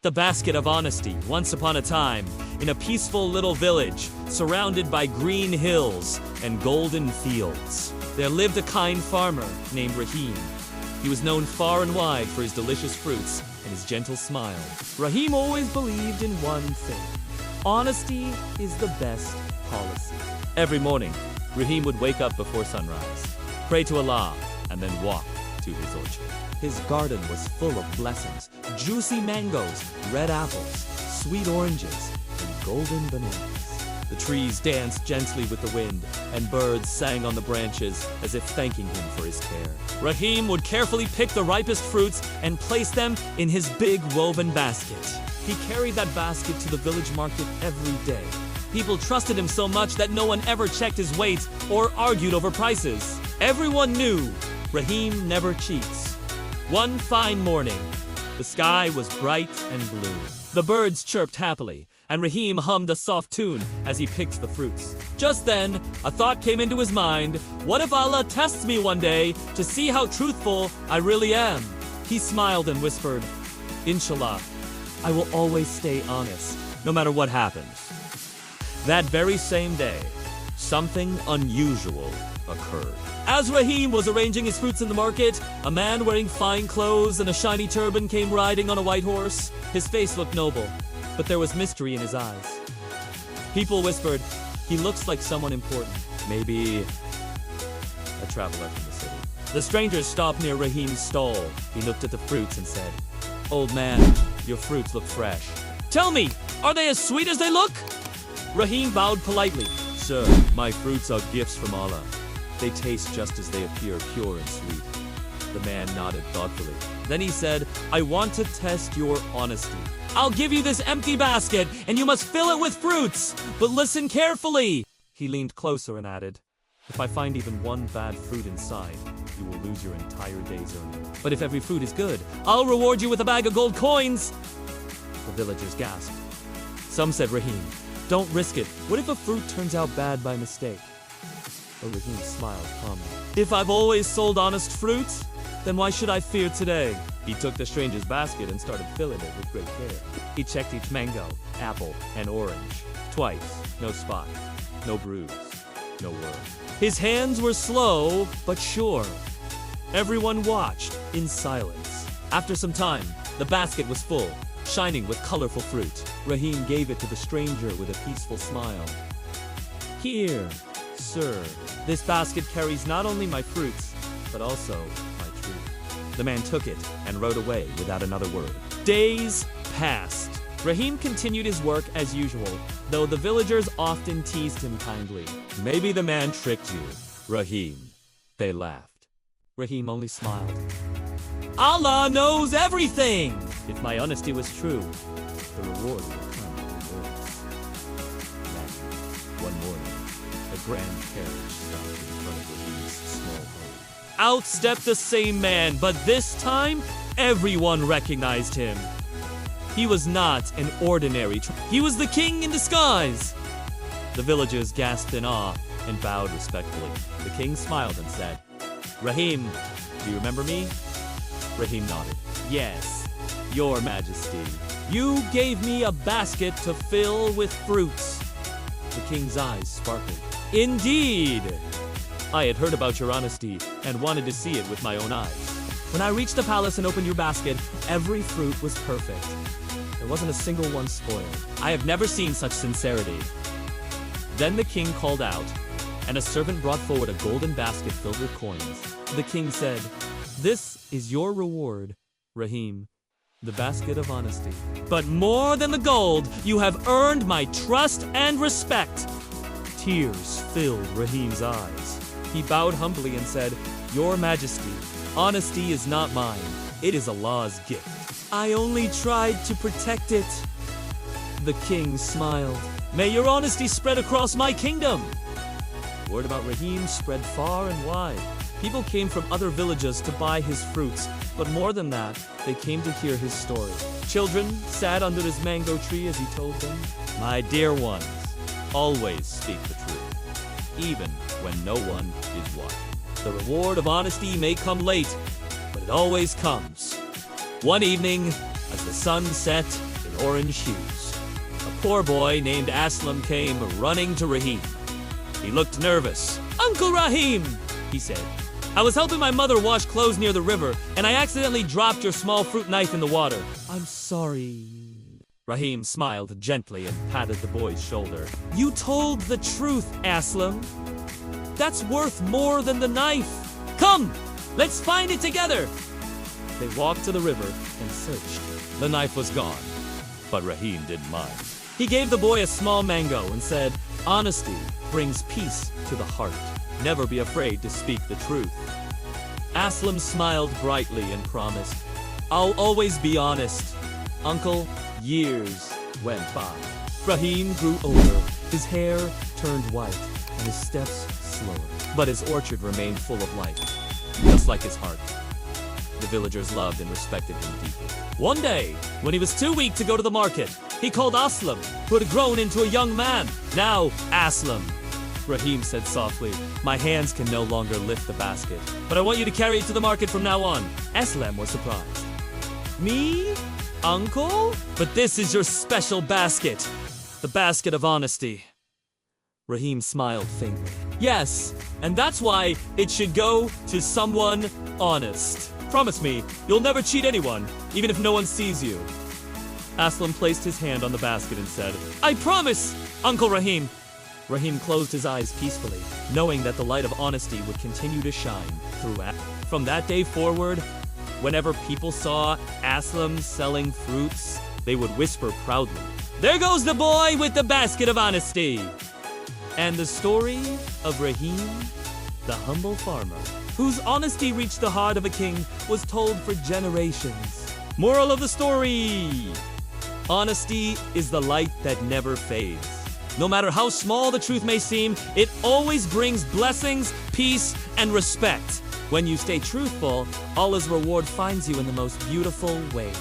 The basket of honesty. Once upon a time, in a peaceful little village, surrounded by green hills and golden fields, there lived a kind farmer named Rahim. He was known far and wide for his delicious fruits and his gentle smile. Rahim always believed in one thing: honesty is the best policy. Every morning, Rahim would wake up before sunrise, pray to Allah, and then walk to his orchard. His garden was full of blessings: juicy mangoes, red apples, sweet oranges, and golden bananas. The trees danced gently with the wind, and birds sang on the branches as if thanking him for his care. Rahim would carefully pick the ripest fruits and place them in his big woven basket. He carried that basket to the village market every day. People trusted him so much that no one ever checked his weight or argued over prices. Everyone knew Rahim never cheats. One fine morning, the sky was bright and blue. The birds chirped happily, and Rahim hummed a soft tune as he picked the fruits. Just then, a thought came into his mind: what if Allah tests me one day to see how truthful I really am? He smiled and whispered, "Inshallah, I will always stay honest, no matter what happens." That very same day, something unusual occurred. As Rahim was arranging his fruits in the market, a man wearing fine clothes and a shiny turban came riding on a white horse. His face looked noble, but there was mystery in his eyes. People whispered, "He looks like someone important, maybe a traveler from the city." The stranger stopped near Rahim's stall. He looked at the fruits and said, "Old man, your fruits look fresh. Tell me, are they as sweet as they look?" Rahim bowed politely. "Sir, my fruits are gifts from Allah. They taste just as they appear, pure and sweet." The man nodded thoughtfully. Then he said, "I want to test your honesty. I'll give you this empty basket, and you must fill it with fruits. But listen carefully." He leaned closer and added, "If I find even one bad fruit inside, you will lose your entire day's earnings. But if every fruit is good, I'll reward you with a bag of gold coins." The villagers gasped. Some said, "Rahim, don't risk it. What if a fruit turns out bad by mistake?" But Rahim smiled calmly. "If I've always sold honest fruits, then why should I fear today?" He took the stranger's basket and started filling it with great care. He checked each mango, apple, and orange. Twice, no spot, no bruise, no worm. His hands were slow, but sure. Everyone watched in silence. After some time, the basket was full, shining with colorful fruit. Rahim gave it to the stranger with a peaceful smile. "Here, sir, this basket carries not only my fruits, but also my truth." The man took it and rode away without another word. Days passed. Rahim continued his work as usual, though the villagers often teased him kindly. "Maybe the man tricked you, Rahim." They laughed. Rahim only smiled. "Allah knows everything! If my honesty was true, the reward will come in rewards." Then, one morning, a grand carriage stopped in front of Rahim's small home. Out stepped the same man, but this time, everyone recognized him. He was not an ordinary he was the king in disguise. The villagers gasped in awe and bowed respectfully. The king smiled and said, "Rahim, do you remember me?" Rahim nodded. "Yes, your majesty. You gave me a basket to fill with fruits." The king's eyes sparkled. "Indeed! I had heard about your honesty and wanted to see it with my own eyes. When I reached the palace and opened your basket, every fruit was perfect. There wasn't a single one spoiled. I have never seen such sincerity." Then the king called out, and a servant brought forward a golden basket filled with coins. The king said, "This is your reward, Rahim, the basket of honesty. But more than the gold, you have earned my trust and respect." Tears filled Rahim's eyes. He bowed humbly and said, "Your Majesty, honesty is not mine. It is Allah's gift. I only tried to protect it." The king smiled. "May your honesty spread across my kingdom." Word about Rahim spread far and wide. People came from other villages to buy his fruits, but more than that, they came to hear his story. Children sat under his mango tree as he told them, "My dear ones, always speak the truth, even when no one is watching. The reward of honesty may come late, but it always comes." One evening, as the sun set in orange hues. A poor boy named Aslam came running to Rahim. He looked nervous. "Uncle Rahim," he said, "I was helping my mother wash clothes near the river, and I accidentally dropped your small fruit knife in the water." "I'm sorry." Rahim smiled gently and patted the boy's shoulder. "You told the truth, Aslam. That's worth more than the knife. Come, let's find it together." They walked to the river and searched. The knife was gone, but Rahim didn't mind. He gave the boy a small mango and said, "Honesty brings peace to the heart. Never be afraid to speak the truth." Aslam smiled brightly and promised, "I'll always be honest." Uncle, years went by. Rahim grew older. His hair turned white and his steps slower. But his orchard remained full of life, just like his heart. The villagers loved and respected him deeply. One day, when he was too weak to go to the market, he called Aslam, who had grown into a young man. "Now, Aslam," Rahim said softly, "my hands can no longer lift the basket, but I want you to carry it to the market from now on." Aslam was surprised. "Me? Uncle? But this is your special basket, the basket of honesty." Rahim smiled faintly. "Yes, and that's why it should go to someone honest. Promise me, you'll never cheat anyone, even if no one sees you." Aslam placed his hand on the basket and said, "I promise, Uncle Rahim." Rahim closed his eyes peacefully, knowing that the light of honesty would continue to shine through. From that day forward, whenever people saw Aslam selling fruits, they would whisper proudly, "There goes the boy with the basket of honesty." And the story of Rahim, the humble farmer, whose honesty reached the heart of a king, was told for generations. Moral of the story: honesty is the light that never fades. No matter how small the truth may seem, it always brings blessings, peace, and respect. When you stay truthful, Allah's reward finds you in the most beautiful ways.